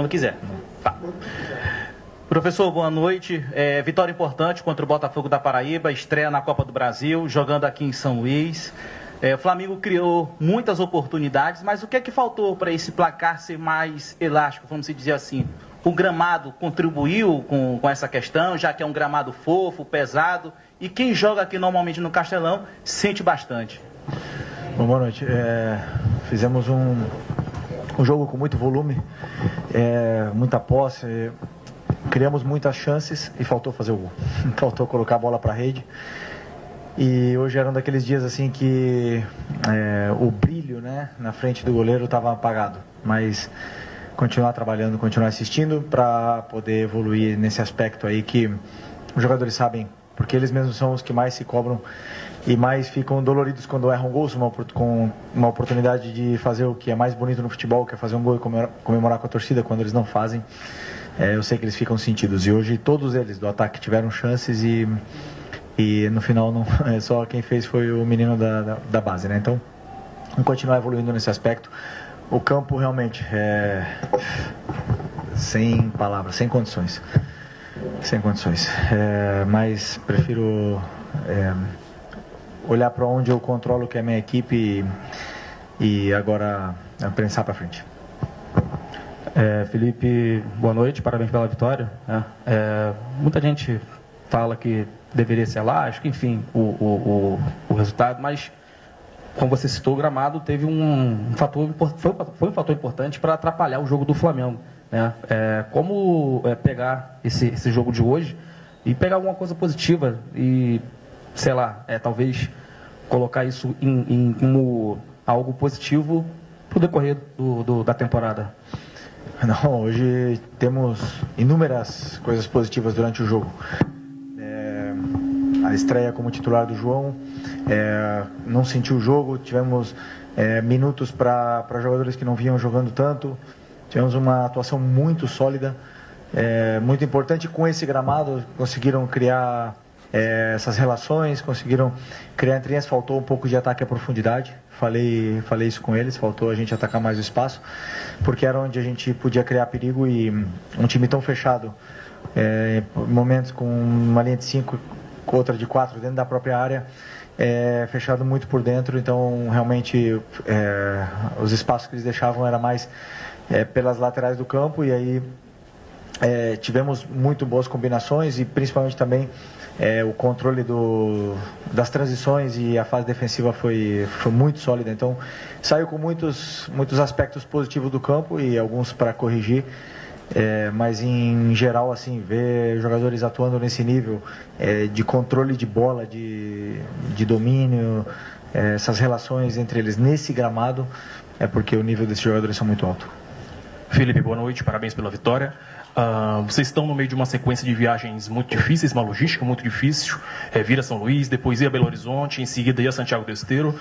Quando quiser. Tá. Professor, boa noite. Vitória importante contra o Botafogo da Paraíba, estreia na Copa do Brasil, jogando aqui em São Luís. O Flamengo criou muitas oportunidades, mas o que é que faltou para esse placar ser mais elástico, vamos dizer assim? O gramado contribuiu com essa questão, já que é um gramado fofo, pesado, e quem joga aqui normalmente no Castelão sente bastante. Bom, boa noite. Fizemos um jogo com muito volume, muita posse, criamos muitas chances e faltou fazer o gol. Faltou colocar a bola para a rede. E hoje era um daqueles dias assim que o brilho, né, na frente do goleiro estava apagado. Mas continuar trabalhando, continuar assistindo para poder evoluir nesse aspecto aí que os jogadores sabem, porque eles mesmos são os que mais se cobram e mais ficam doloridos quando erram gols, com uma oportunidade de fazer o que é mais bonito no futebol, que é fazer um gol e comemorar com a torcida quando eles não fazem. Eu sei que eles ficam sentidos e hoje todos eles do ataque tiveram chances e no final não, só quem fez foi o menino da base, né? Então vamos continuar evoluindo nesse aspecto. O campo realmente sem palavras, sem condições, mas prefiro olhar para onde eu controlo, que é a minha equipe, e agora pensar para frente. Felipe, boa noite, parabéns pela vitória. Muita gente fala que deveria ser elástico, enfim, o resultado, mas como você citou, o gramado teve foi um fator importante para atrapalhar o jogo do Flamengo, né? Como pegar esse jogo de hoje e pegar alguma coisa positiva e, sei lá, talvez colocar isso como algo positivo para o decorrer da temporada? Não, hoje temos inúmeras coisas positivas durante o jogo. A estreia como titular do João, não sentiu o jogo, tivemos minutos para jogadores que não vinham jogando tanto, tivemos uma atuação muito sólida, muito importante. Com esse gramado conseguiram criar essas relações, conseguiram criar entre eles. Faltou um pouco de ataque à profundidade, falei isso com eles, faltou a gente atacar mais o espaço, porque era onde a gente podia criar perigo, e um time tão fechado, momentos com uma linha de 5, outra de 4 dentro da própria área, fechado muito por dentro, então realmente os espaços que eles deixavam era mais pelas laterais do campo, e aí tivemos muito boas combinações, e principalmente também o controle das transições, e a fase defensiva foi muito sólida. Então saiu com muitos aspectos positivos do campo e alguns para corrigir. Mas em geral, assim, ver jogadores atuando nesse nível de controle de bola, de domínio, essas relações entre eles nesse gramado, porque o nível desses jogadores são muito alto. Felipe, boa noite, parabéns pela vitória. Vocês estão no meio de uma sequência de viagens muito difíceis, uma logística muito difícil, vir a São Luís, depois ir a Belo Horizonte, em seguida ir a Santiago do Esteiro,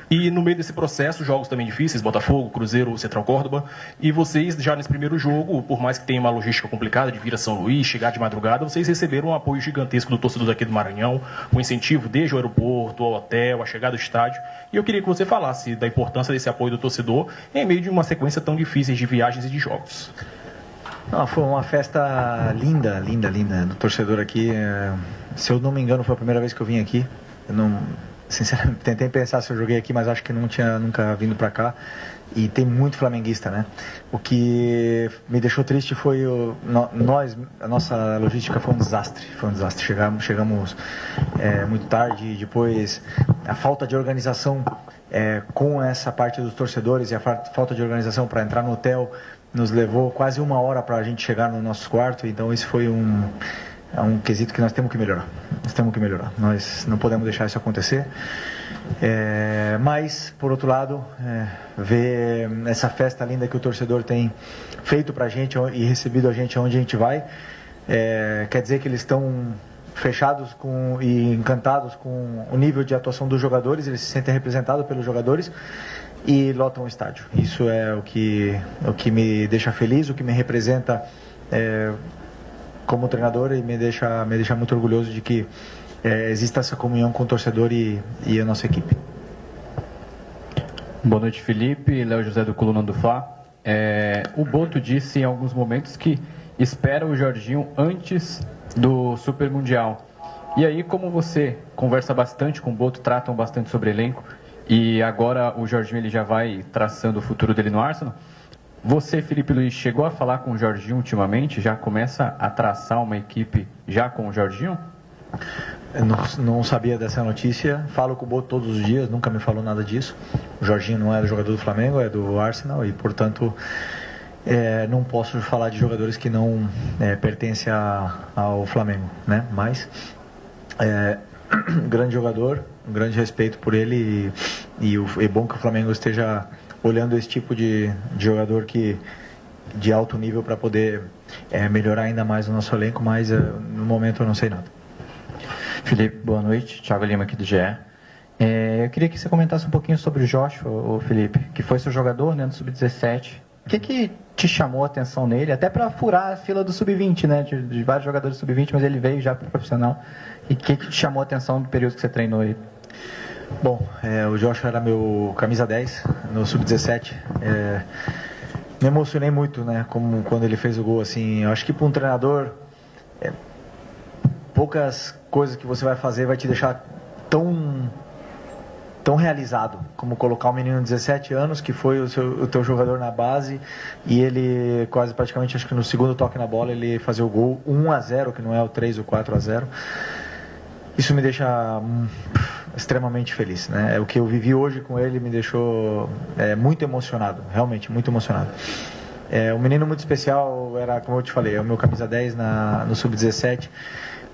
e no meio desse processo, jogos também difíceis, Botafogo, Cruzeiro, Central Córdoba, e vocês já nesse primeiro jogo, por mais que tenha uma logística complicada de vir a São Luís, chegar de madrugada, vocês receberam um apoio gigantesco do torcedor daqui do Maranhão, um incentivo desde o aeroporto, ao hotel, a chegada do estádio, e eu queria que você falasse da importância desse apoio do torcedor em meio de uma sequência tão difícil de viagens e de jogos. Não, foi uma festa linda do torcedor aqui. Se eu não me engano, foi a primeira vez que eu vim aqui. Eu não, sinceramente, tentei pensar se eu joguei aqui, mas acho que não tinha nunca vindo para cá. E tem muito flamenguista, né? O que me deixou triste foi a nossa logística foi um desastre. Chegamos muito tarde, depois a falta de organização com essa parte dos torcedores e a falta de organização para entrar no hotel nos levou quase 1 hora para a gente chegar no nosso quarto. Então isso foi um quesito que nós temos que melhorar. Nós não podemos deixar isso acontecer. Mas, por outro lado, ver essa festa linda que o torcedor tem feito para a gente e recebido a gente onde a gente vai, quer dizer que eles estão fechados e encantados com o nível de atuação dos jogadores, eles se sentem representados pelos jogadores e lotam o estádio. Isso é o que me deixa feliz, o que me representa como treinador, e me deixa muito orgulhoso de que exista essa comunhão com o torcedor e a nossa equipe. Boa noite, Felipe. Léo José do Coluna do Fla. O Boto disse em alguns momentos que espera o Jorginho antes do Super Mundial. E aí, como você conversa bastante com o Boto, tratam bastante sobre elenco, e agora o Jorginho ele já vai traçando o futuro dele no Arsenal, você, Felipe Luiz, chegou a falar com o Jorginho ultimamente? Já começa a traçar uma equipe já com o Jorginho? Eu não sabia dessa notícia. Falo com o Boto todos os dias, nunca me falou nada disso. O Jorginho não é jogador do Flamengo, é do Arsenal, e portanto não posso falar de jogadores que não pertencem ao Flamengo, né? Mas um grande jogador, um grande respeito por ele, e é bom que o Flamengo esteja olhando esse tipo de jogador de alto nível para poder melhorar ainda mais o nosso elenco, mas no momento eu não sei nada. Felipe, boa noite. Thiago Lima aqui do GE. Eu queria que você comentasse um pouquinho sobre o Joshua, o Felipe, que foi seu jogador, né, no Sub-17. O que te chamou a atenção nele? Até para furar a fila do Sub-20, né, de vários jogadores do Sub-20, mas ele veio já para o profissional. E o que te chamou a atenção do período que você treinou ele? Bom, o Joshua era meu camisa 10 no Sub-17. Me emocionei muito, né, como quando ele fez o gol, assim. Eu acho que para um treinador, poucas coisas que você vai fazer vai te deixar tão realizado como colocar um menino de 17 anos que foi o teu jogador na base, e ele quase praticamente, acho que no segundo toque na bola, ele fazer o gol 1-0, que não é o 3 ou 4-0. Isso me deixa extremamente feliz, né? O que eu vivi hoje com ele me deixou muito emocionado, realmente muito emocionado. Um menino muito especial, era, como eu te falei, é o meu camisa 10 no Sub-17.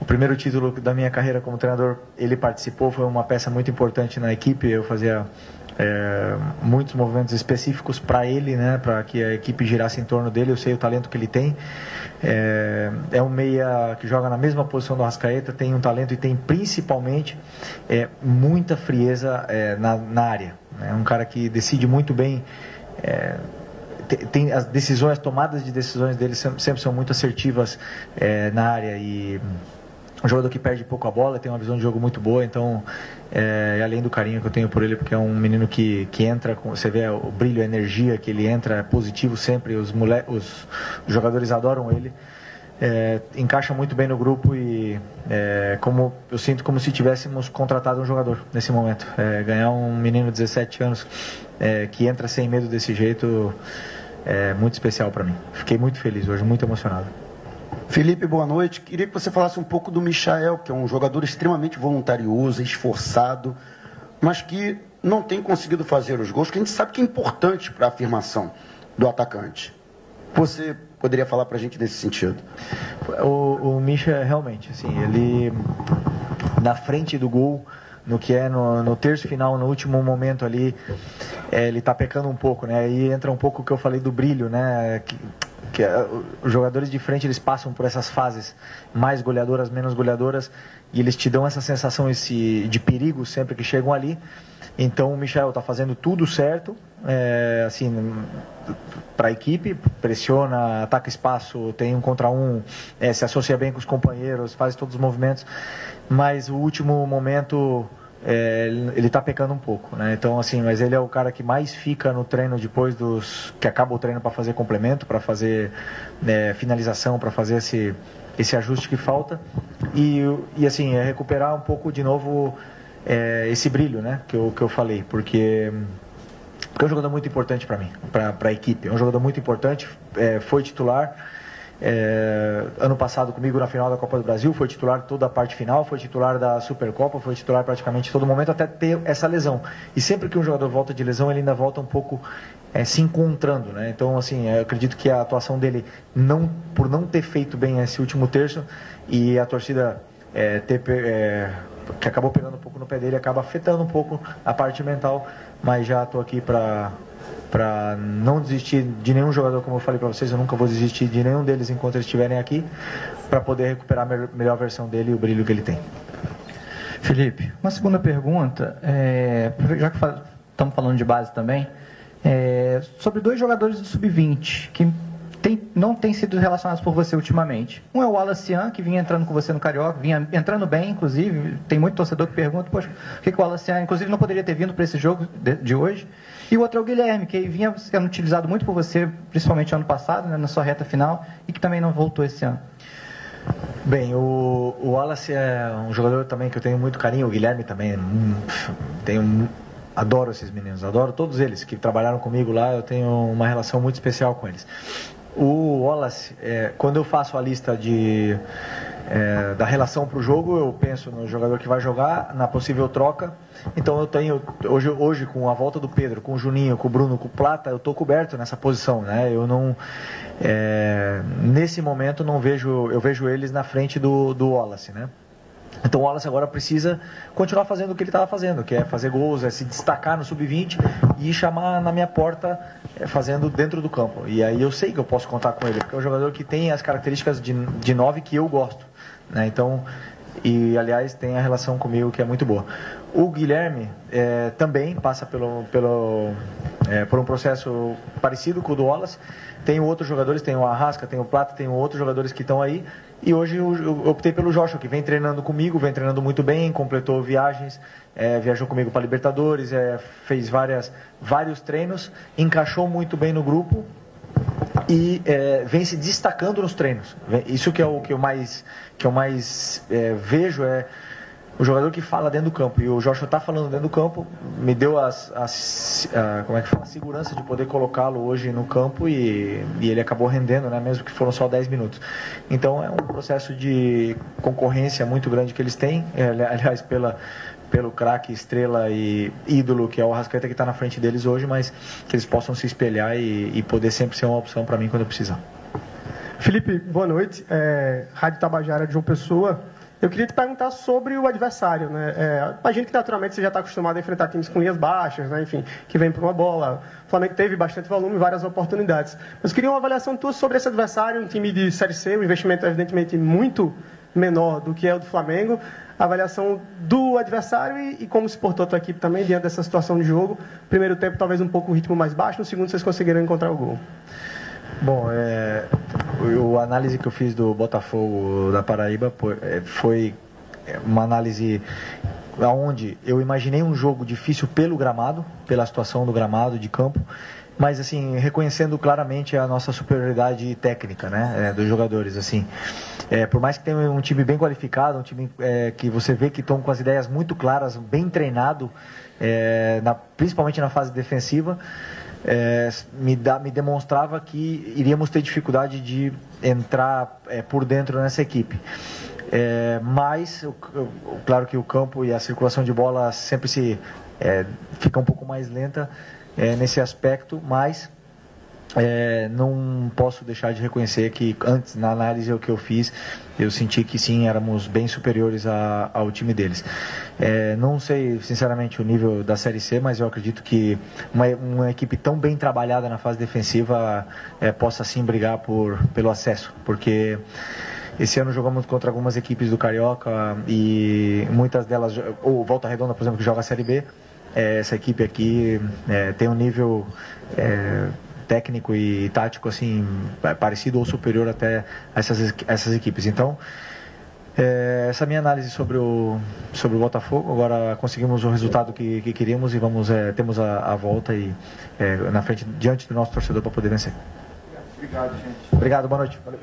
O primeiro título da minha carreira como treinador, ele participou, foi uma peça muito importante na equipe. Eu fazia muitos movimentos específicos para ele, né, para que a equipe girasse em torno dele. Eu sei o talento que ele tem. É um meia que joga na mesma posição do Arrascaeta, tem um talento e tem principalmente muita frieza na área. É um cara que decide muito bem. Tem as decisões, as tomadas de decisões dele sempre são muito assertivas na área, e um jogador que perde pouco a bola, tem uma visão de jogo muito boa. Então, além do carinho que eu tenho por ele, porque é um menino que entra, você vê o brilho, a energia que ele entra, é positivo sempre, os jogadores adoram ele, encaixa muito bem no grupo, e eu sinto como se tivéssemos contratado um jogador nesse momento. Ganhar um menino de 17 anos que entra sem medo desse jeito é muito especial para mim. Fiquei muito feliz hoje, muito emocionado. Felipe, boa noite. Queria que você falasse um pouco do Michael, que é um jogador extremamente voluntarioso, esforçado, mas que não tem conseguido fazer os gols, que a gente sabe que é importante para a afirmação do atacante. Você poderia falar para a gente nesse sentido? O Micha, realmente, assim, ele na frente do gol, no terço final, no último momento ali, ele está pecando um pouco, né? Aí entra um pouco o que eu falei do brilho, né? Que os jogadores de frente, eles passam por essas fases mais goleadoras, menos goleadoras, e eles te dão essa sensação de perigo sempre que chegam ali. Então o Michael está fazendo tudo certo, assim, para a equipe, pressiona, ataca espaço, tem um contra um, se associa bem com os companheiros, faz todos os movimentos, mas o último momento ele está pecando um pouco, né? Então, assim, mas ele é o cara que mais fica no treino depois que acaba o treino, para fazer complemento, para fazer finalização, para fazer esse ajuste que falta, e assim, recuperar um pouco de novo esse brilho, né, que eu falei, porque é um jogador muito importante para mim, para a equipe. É um jogador muito importante, foi titular ano passado comigo na final da Copa do Brasil, foi titular toda a parte final, foi titular da Supercopa, foi titular praticamente todo momento até ter essa lesão. E sempre que um jogador volta de lesão, ele ainda volta um pouco se encontrando, né? Então, assim, eu acredito que a atuação dele, por não ter feito bem esse último terço, e a torcida que acabou pegando um pouco no pé dele, acaba afetando um pouco a parte mental, mas já estou aqui para não desistir de nenhum jogador. Como eu falei para vocês, eu nunca vou desistir de nenhum deles enquanto eles estiverem aqui, para poder recuperar a melhor versão dele e o brilho que ele tem. Felipe, uma segunda pergunta, já que estamos falando de base também, sobre dois jogadores do Sub-20 que não têm sido relacionados por você ultimamente. Um é o Wallace Ian, que vinha entrando com você no Carioca, vinha entrando bem, inclusive. Tem muito torcedor que pergunta, poxa, por que o Wallace Ian, inclusive, não poderia ter vindo para esse jogo de hoje? E o outro é o Guilherme, que vinha sendo utilizado muito por você, principalmente ano passado, né, na sua reta final, e que também não voltou esse ano. Bem, o Wallace é um jogador também que eu tenho muito carinho, o Guilherme também, adoro esses meninos, adoro todos eles que trabalharam comigo lá, eu tenho uma relação muito especial com eles. O Wallace, quando eu faço a lista da relação para o jogo, eu penso no jogador que vai jogar, na possível troca. Então eu tenho, hoje com a volta do Pedro, com o Juninho, com o Bruno, com o Plata, eu estou coberto nessa posição, né? Eu não, nesse momento eu vejo eles na frente do Wallace, né? Então o Wallace agora precisa continuar fazendo o que ele estava fazendo, que é fazer gols, é se destacar no sub-20 e chamar na minha porta fazendo dentro do campo. E aí eu sei que eu posso contar com ele, porque é um jogador que tem as características de 9 que eu gosto, né? Então, e aliás tem a relação comigo que é muito boa. O Guilherme também passa por um processo parecido com o do Wallace. Tem outros jogadores, tem o Arrasca, tem o Plata, tem outros jogadores que estão aí. E hoje eu optei pelo Joshua, que vem treinando comigo, vem treinando muito bem, completou viagens, viajou comigo para Libertadores, fez vários treinos, encaixou muito bem no grupo e vem se destacando nos treinos. Isso que é o que eu mais vejo, o jogador que fala dentro do campo. E o Joshua está falando dentro do campo, me deu a segurança de poder colocá-lo hoje no campo e ele acabou rendendo, né, mesmo que foram só 10 minutos. Então é um processo de concorrência muito grande que eles têm, aliás, pelo craque, estrela e ídolo que é o Arrascaeta, que está na frente deles hoje, mas que eles possam se espelhar e poder sempre ser uma opção para mim quando eu precisar. Felipe, boa noite. Rádio Tabajara de João Pessoa. Eu queria te perguntar sobre o adversário, né? Imagino que naturalmente você já está acostumado a enfrentar times com linhas baixas, né? Enfim, que vem por uma bola. O Flamengo teve bastante volume e várias oportunidades. Mas queria uma avaliação tua sobre esse adversário, um time de Série C, um investimento evidentemente muito menor do que é o do Flamengo. A avaliação do adversário e como se portou a tua equipe também diante dessa situação de jogo. Primeiro tempo talvez um pouco o ritmo mais baixo, no segundo vocês conseguiram encontrar o gol. Bom, a análise que eu fiz do Botafogo da Paraíba foi uma análise onde eu imaginei um jogo difícil pelo gramado, pela situação do gramado, de campo, mas assim, reconhecendo claramente a nossa superioridade técnica, né, dos jogadores, assim. Por mais que tenha um time bem qualificado, um time que você vê que estão com as ideias muito claras, bem treinado, principalmente na fase defensiva, me demonstrava que iríamos ter dificuldade de entrar por dentro nessa equipe. Mas, claro que o campo e a circulação de bola sempre fica um pouco mais lenta nesse aspecto, mas não posso deixar de reconhecer que antes, na análise que eu fiz, eu senti que sim, éramos bem superiores ao time deles. Não sei sinceramente o nível da Série C, mas eu acredito que uma equipe tão bem trabalhada na fase defensiva possa sim brigar pelo acesso, porque esse ano jogamos contra algumas equipes do Carioca e muitas delas, ou Volta Redonda, por exemplo, que joga a Série B. Essa equipe aqui tem um nível técnico e tático assim parecido ou superior até a essas equipes. Então, essa é a minha análise sobre o Botafogo. Agora conseguimos o resultado que queríamos e temos a volta e na frente, diante do nosso torcedor, para poder vencer. Obrigado, gente. Obrigado, boa noite. Valeu.